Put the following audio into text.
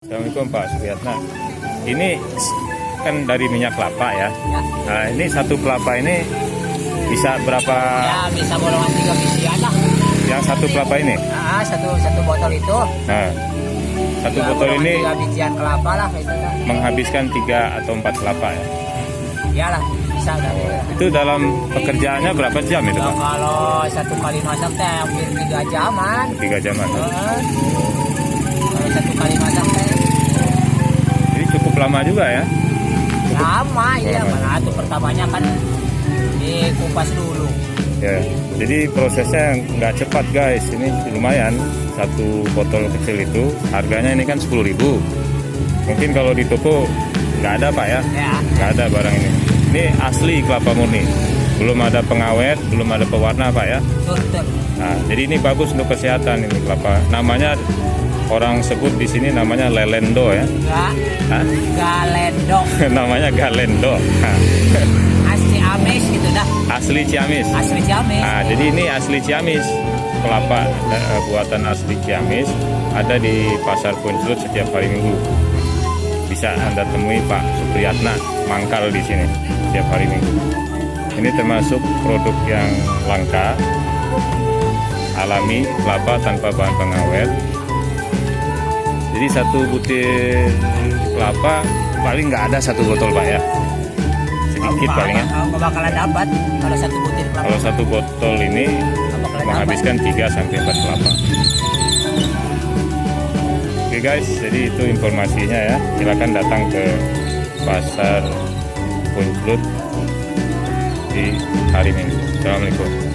Assalamualaikum Pak Supriyatna. Ini kan dari minyak kelapa ya. Nah, ini satu kelapa ini bisa berapa? Ya bisa bolongan 3 biji lah. Yang satu kelapa ini? Nah, satu botol itu. Nah, satu Ya, botol ini 3 bijian kelapa lah itu lah. menghabiskan 3 atau 4 kelapa ya. Iyalah, bisa dah. Itu dalam pekerjaannya berapa jam itu Nah, Pak? kalau satu kali masak teh hampir 3 jaman. 3 jaman. Kalau satu kali masak teh Jadi cukup lama juga ya. lama ya, Lama. mana tuh pertamanya kan dikupas dulu. Ya, jadi prosesnya nggak cepat guys. Ini lumayan, satu botol kecil itu harganya ini kan 10.000. Mungkin kalau di toko nggak ada Pak ya, Ya, nggak ada barang ini. Ini asli kelapa murni, belum ada pengawet, belum ada pewarna Pak ya. tuh. Nah, jadi ini bagus untuk kesehatan ini kelapa. Namanya orang sebut di sini namanya lelendo ya. Enggak, Hah? galendong. Namanya galendo. Nah, Asli Ames gitu dah. asli Ciamis. Asli Ciamis. Nah, jadi ini asli Ciamis. Kelapa buatan asli Ciamis ada di Pasar Punclut setiap hari Minggu. Bisa Anda temui Pak Supriyatna mangkal di sini setiap hari Minggu. Ini termasuk produk yang langka, alami, kelapa tanpa bahan pengawet. Jadi satu butir kelapa paling nggak ada satu botol Pak ya. Sedikit paling ya. Nggak bakalan dapat kalau satu butir kelapa. Kalau satu botol ini Nggak bakalan menghabiskan 3 sampai 4 kelapa. Oke guys, jadi itu informasinya ya. Silakan datang ke Pasar Punclut di hari Minggu. Assalamualaikum.